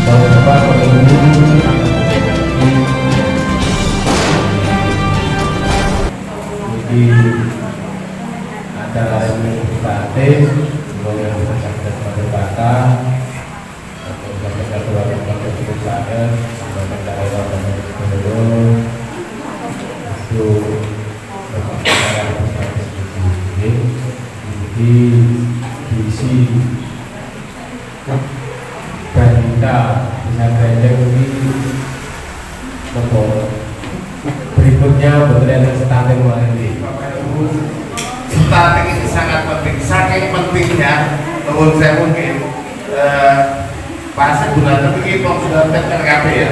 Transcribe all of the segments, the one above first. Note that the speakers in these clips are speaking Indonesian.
Bapak-bapak penunggu di acara ini gratis, mulai dari Satgas Merdeka, Satgas Keluarga Perusahaan, Satgas Daerah Gubernur, itu di visi Bandita bisa belajar ini berikutnya berkaitan stunting ini. Stunting ini sangat penting, saking pentingnya menurut saya mungkin pas bulan 6 ini pembentukan tim RKP ya.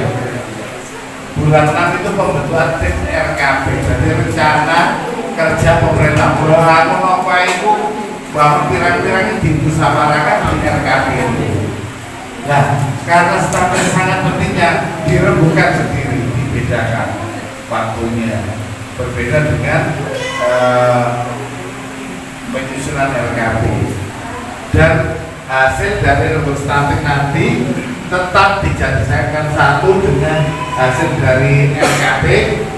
Bulan 6 itu pembentukan tim RKP, jadi rencana kerja pemerintah. Bulan apa itu bahwa pirang-pirang dimusyawarahkan di RKP itu. Nah, karena stunting sangat pentingnya dirembukan sendiri, dibedakan waktunya, berbeda dengan penyusunan RKP. Dan hasil dari rembuk stunting nanti tetap dijadikan satu dengan hasil dari RKP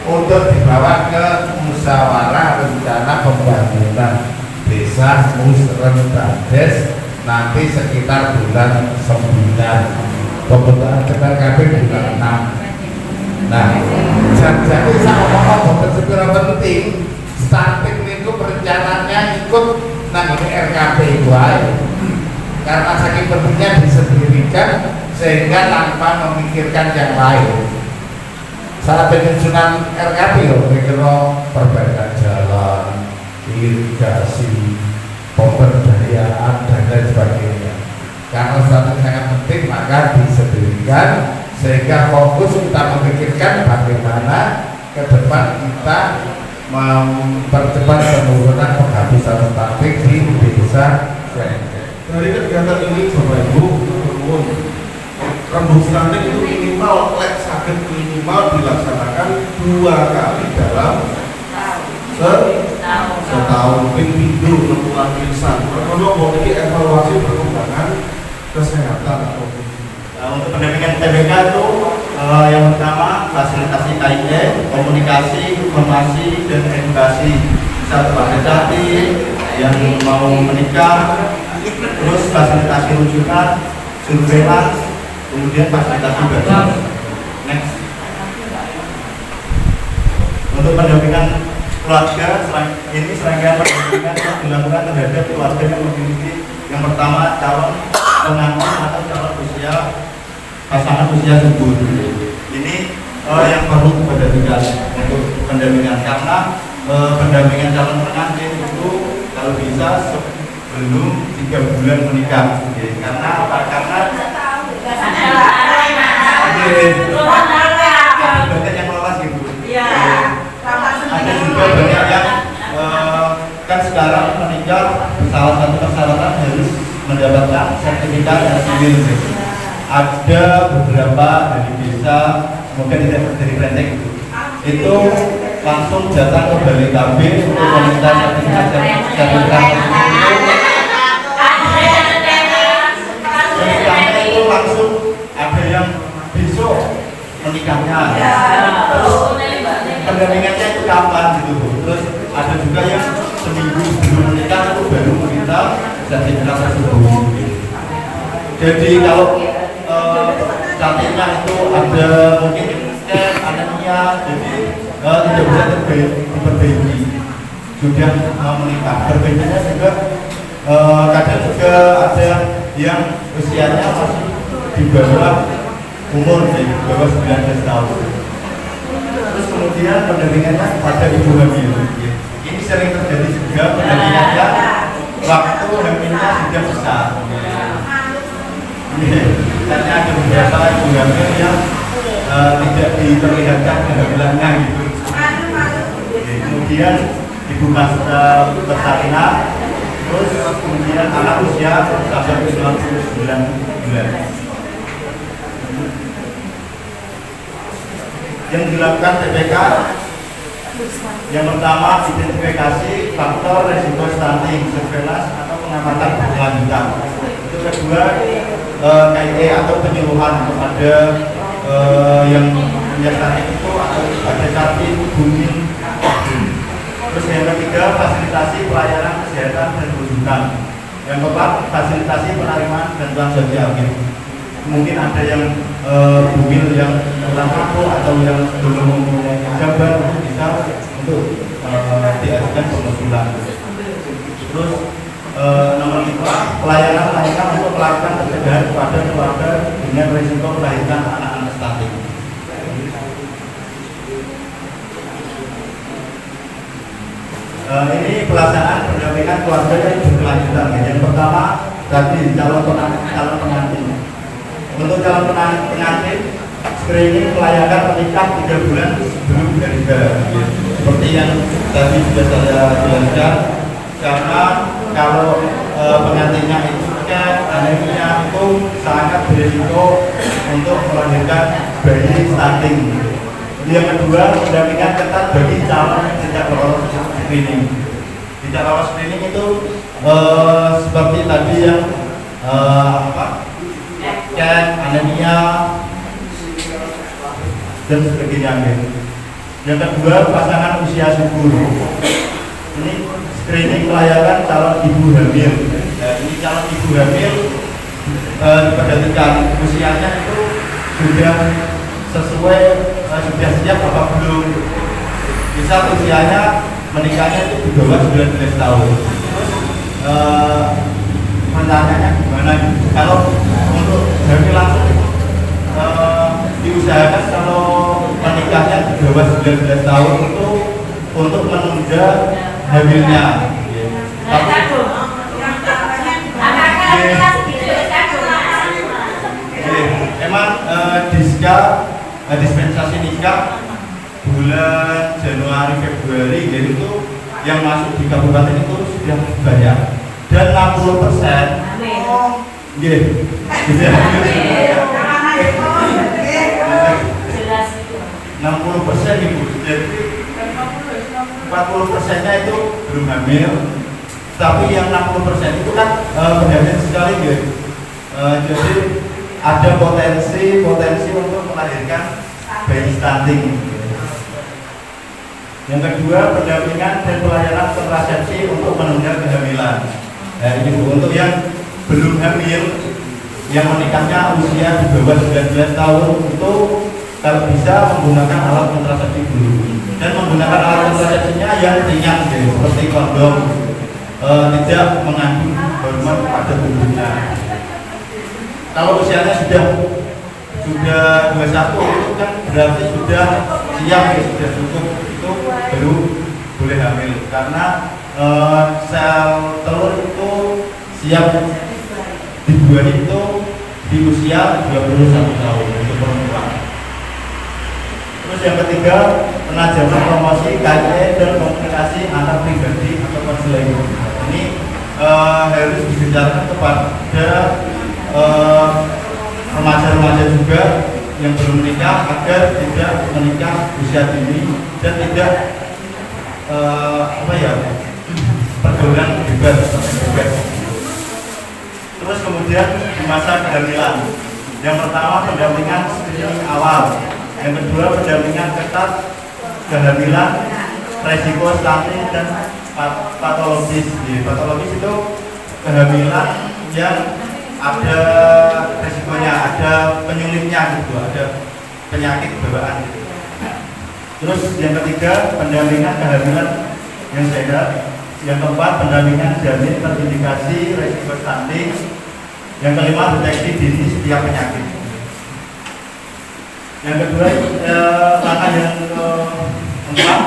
untuk dibawa ke musyawarah rencana pembangunan desa Musrenbades nanti sekitar bulan 9, pembentukan RKP bulan 6. Nah, jadi saya ngomong betul penting stunting itu perencanaannya ikut nanggung RKP itu aja. Karena saking pentingnya disendirikan sehingga tanpa memikirkan yang lain. Salah penyusunan RKP loh, kira perbaikan jalan, irigasi, pemberdayaan dan lain sebagainya. Karena stunting sangat penting maka disendirikan sehingga fokus kita memikirkan bagaimana ke depan kita mempercepat penurunan penghabisan stunting di desa. Dari kegiatan ini Bapak Ibu, rembuk stunting itu minimal sakit minimal dilaksanakan 2 kali dalam setahun. Mungkin minggu 6 bulan pisan. Kalau mau ini evaluasi perkembangan kesehatan atau untuk pendampingan TBK itu yang pertama fasilitasi KID, komunikasi, informasi dan edukasi bisa kepada cantik yang mau menikah, terus fasilitasi rujukan, surveillance, kemudian fasilitasi baju. Next. Untuk pendampingan keluarga, ini serangkaian pendampingan yang dilakukan terhadap keluarga yang memiliki yang pertama calon pengantin atau calon pasangan usia subur. Ini yang perlu diperhatikan untuk pendampingan karena pendampingan calon pengantin itu kalau bisa sebelum 3 bulan menikah. Karena apa? Karena banyak yang lolos gitu. Ada juga banyak yang kan sekarang menikah salah satu persyaratan harus mendapatkan sertifikat sivil. Ada beberapa dari desa, semoga tidak terjadi rentek itu langsung datang ke Balai KB untuk meminta sertifikat itu langsung ada yang besok menikahnya, terus pendampingannya itu kapan gitu. Terus ada juga yang seminggu sebelum menikah itu baru meminta sertifikat tersebut. Jadi kalau cantiknya itu ada mungkin anemia, jadi tidak bisa diperbaiki sudah menikah. Perbaikannya juga kadang juga ada yang usianya masih di bawah umur, di bawah 19 tahun. Terus kemudian pendampingannya pada ibu hamil. Ini sering terjadi juga pendampingannya waktu hamilnya sudah besar. Karena ada beberapa ibu hamil yang tidak diperlihatkan kehamilannya gitu. Kemudian ibu persalinan, terus kemudian anak usia sampai 99 bulan. Yang dilakukan TBK yang pertama identifikasi faktor resiko stunting, surveillance atau pengamatan berkelanjutan. Itu kedua KIE atau penyuluhan kepada yang menyertai itu ada cari bumi. Terus yang ketiga, fasilitasi pelayanan kesehatan dan rujukan. Yang keempat, fasilitasi penerimaan bantuan sosial. Mungkin ada yang bumil yang kurang mampu atau yang belum mempunyai jawaban bisa untuk diajukan pengusulan. Terus nomor 5, pelayanan lainnya untuk melakukan pencegahan kepada keluarga dengan risiko melahirkan anak-anak stunting. Ini pelaksanaan pendampingan keluarga yang berkelanjutan. Yang pertama tadi calon pengantin. Untuk calon pengantin, screening pelayanan menikah 3 bulan sebelum menikah. Seperti yang tadi sudah saya jelaskan, karena kalau pengantinnya itu kan anemia itu sangat berisiko untuk melahirkan bayi stunting. Yang kedua, pendampingan ketat bagi calon yang tidak lolos screening. Tidak lolos screening itu seperti tadi yang kan anemia dan sebagainya. Yang kedua, pasangan usia subur. Ini screening pelayanan calon ibu hamil. Nah, ini calon ibu hamil diperhatikan usianya itu sudah sesuai, sudah siap apa belum. Misal usianya menikahnya itu di bawah 19 tahun. Terus pertanyaannya gimana? Kalau untuk hamil langsung diusahakan kalau menikahnya di bawah 19 tahun itu untuk menunda hamilnya. Emang dispensasi nikah bulan Januari Februari jadi itu yang masuk di kabupaten itu sudah banyak dan 60% gitu ya. 60% ibu, jadi 40%-nya itu belum hamil, tapi yang 60% itu kan berhamil sekali gitu. Jadi ada potensi untuk melahirkan bayi stunting. Yang kedua, pendampingan dan pelayanan kontrasepsi untuk menunda kehamilan. Nah, ini untuk yang belum hamil, yang menikahnya usia di bawah 19 tahun itu kalau bisa menggunakan alat kontrasepsi dulu dan menggunakan alat kontrasepsinya yang ringan seperti kondom, tidak mengandung hormon pada tubuhnya. Kalau usianya sudah 21 itu kan berarti sudah siap, sudah cukup, itu baru boleh hamil karena sel telur itu siap dibuat itu di usia 21 tahun untuk perempuan. Terus yang ketiga, penajaman promosi KIE dan komunikasi antar pribadi atau konseling. Ini harus dibicarakan kepada remaja-remaja juga yang belum menikah agar tidak menikah usia dini dan tidak pergaulan bebas. Terus kemudian di masa kehamilan, yang pertama pendampingan screening awal, yang kedua pendampingan ketat kehamilan, resiko stunting dan patologis. Patologis itu kehamilan yang ada resikonya, ada penyulitnya gitu, ada penyakit bawaan gitu. Terus yang ketiga pendampingan kehamilan yang sehat, yang keempat pendampingan janin terindikasi resiko stunting, yang kelima deteksi dini setiap penyakit. Yang kedua langkah yang keempat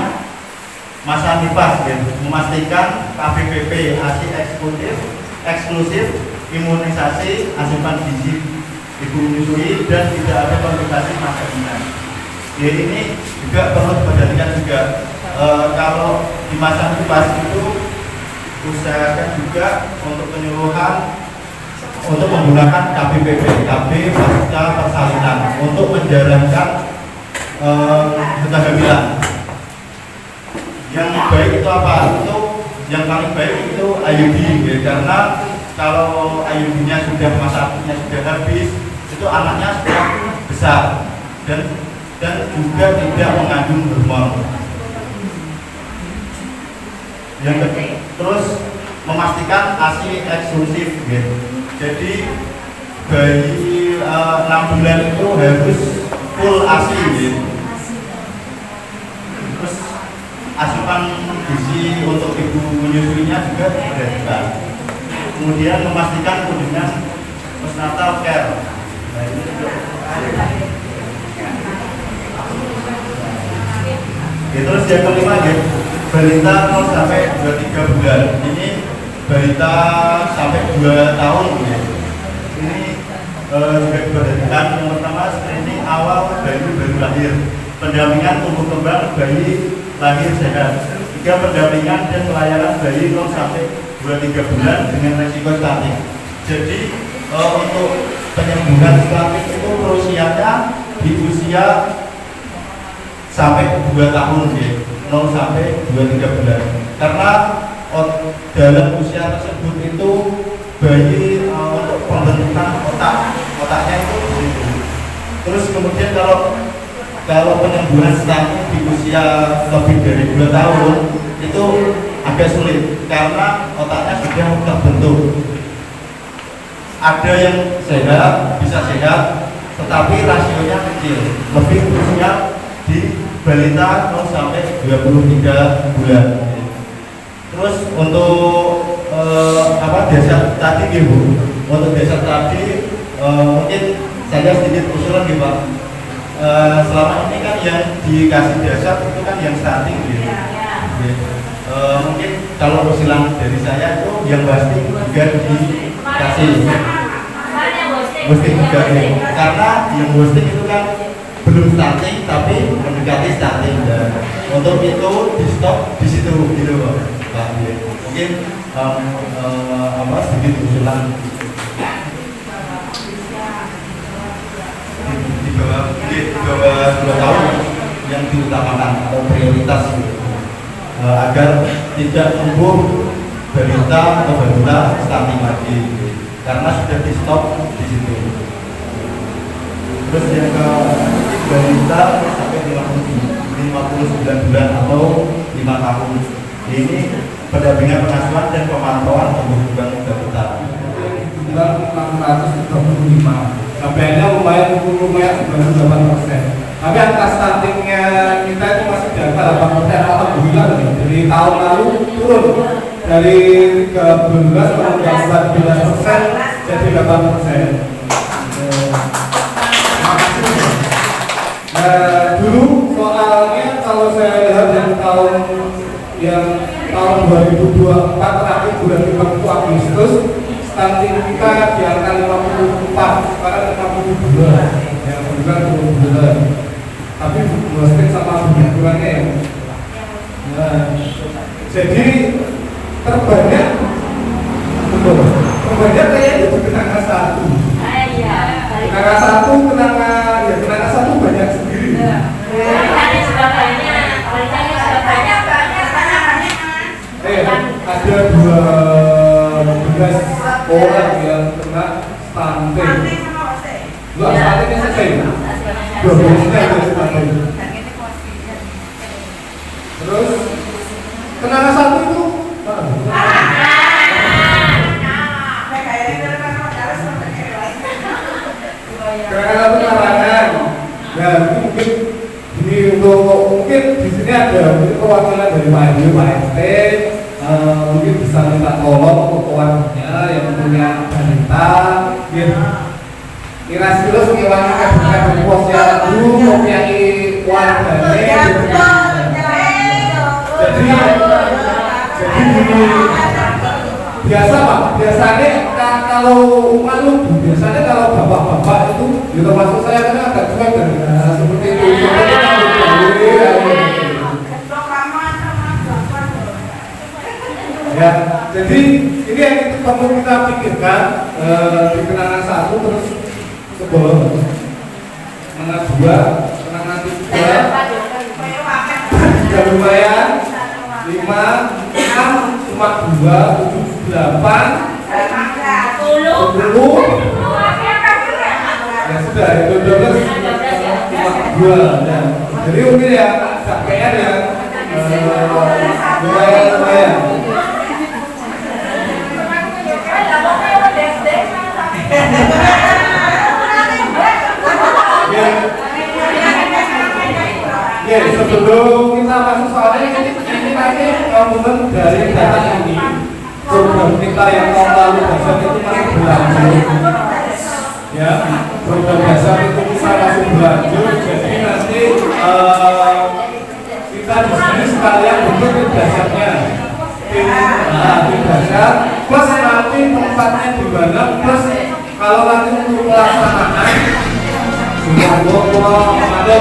masa nifas, memastikan KPPP ASI eksklusif, imunisasi, asupan gizi ibu menyusui dan tidak ada komplikasi masa kehamilan. Jadi ini juga perlu diperhatikan juga kalau di masa nifas itu usahakan juga untuk penyuluhan untuk menggunakan KPPP, KB pasca persalinan untuk menjalankan kehamilan. Yang baik itu apa? Itu yang paling baik itu IUD karena kalau IUD-nya sudah masa aktifnya sudah habis, itu anaknya sudah besar dan juga tidak mengandung hormon. Terus memastikan ASI eksklusif, gitu. Jadi bayi 6 bulan itu harus full ASI, gitu. Terus asupan gizi untuk ibu menyusuinya juga diperhatikan. Kemudian memastikan kunjungan postnatal care. Nah, ini juga. Terus yang kelima, gitu, balita 0 sampai 23 bulan. Ini balita sampai 2 tahun, gitu. Ini juga diperhatikan. Yang pertama, screening awal bayi baru lahir, pendampingan tumbuh kembang bayi lahir sehat, 3 pendampingan dan pelayanan bayi 0 sampai 23 bulan dengan resiko stunting. Jadi untuk penyembuhan stunting itu berusianya di usia sampai 2 tahun, ya, 0 sampai 23 bulan. Karena dalam usia tersebut itu bayi untuk pembentukan otaknya itu begitu. Terus kemudian kalau penyembuhan stunting di usia lebih dari 2 tahun itu agak sulit karena otaknya sudah terbentuk. Ada yang sehat, bisa sehat, tetapi rasionya kecil, lebih usia di balita 0 sampai 23 bulan. Terus untuk dasar tadi, Bu, untuk dasar tadi mungkin saya sedikit usulan, gitu, Pak. Selama ini kan yang dikasih dasar itu kan yang stunting, gitu. Mungkin kalau usulan dari saya itu yang pasti juga dikasih boosting juga, gitu. Karena yang boosting itu kan belum stunting tapi mendekati stunting, dan untuk itu di stop di situ, gitu, Pak. Mungkin sedikit usulan di bawah 2 tahun yang diutamakan atau prioritas, gitu. Agar tidak tumbuh balita atau balita stunting lagi, gitu. Karena sudah di stop di situ. Terus yang ke balita sampai 59 bulan atau 5 tahun, ini pendampingan pengasuhan dan pemantauan tumbuh kembang balita. Bilang 635. Capaiannya lumayan 98%. Tapi angka stuntingnya kita itu masih di angka 8%. Alhamdulillah, dari tahun lalu turun dari 13 ke 14% jadi 8%. Dulu soalnya kalau saya lihat yang tahun 2024 terakhir bulan 5 Agustus, stunting kita di angka 54, sekarang 52, yang bukan 22. Tapi boosting sama kurangnya, ya. Jadi terbanyak kayaknya di kenanga 1. Kenanga 1 banyak sendiri. Ada 12 orang yang kena stunting. Enggak, stuntingnya selesai. 12-nya ada stunting. Terus kenanga 1 itu kenanga 1 larangan. Nah, itu mungkin ini mungkin di sini ada perwakilan dari Pak RT, mungkin bisa minta tolong untuk keluarganya yang punya balita, kira-kira sekiranya kabupaten posyandu mempunyai warganya, jadi gini, biasanya kalau malu, biasanya kalau bapak-bapak itu, termasuk saya kan agak cuek dari seperti itu. Ya, jadi ini yang itu perlu kita pikirkan di kenangan 1, terus sebelum kenangan 2, kenangan 3, sudah lumayan, 5, 6, cuma 2, 7, 8, Ya sudah, itu 12 dua. Nah, jadi mungkin ya KPR ya lumayan. Ya, sebelum kita masuk soalnya ini nanti ngomongin dari data ini program kita yang tahun lalu dasar itu masih berlanjut. Ya, program dasar itu bisa masih berlanjut. Jadi nanti kita di sini sekalian bentuk tim dasarnya, tim dasar plus nanti tempatnya di mana plus kalau nanti untuk pelaksanaan sudah ada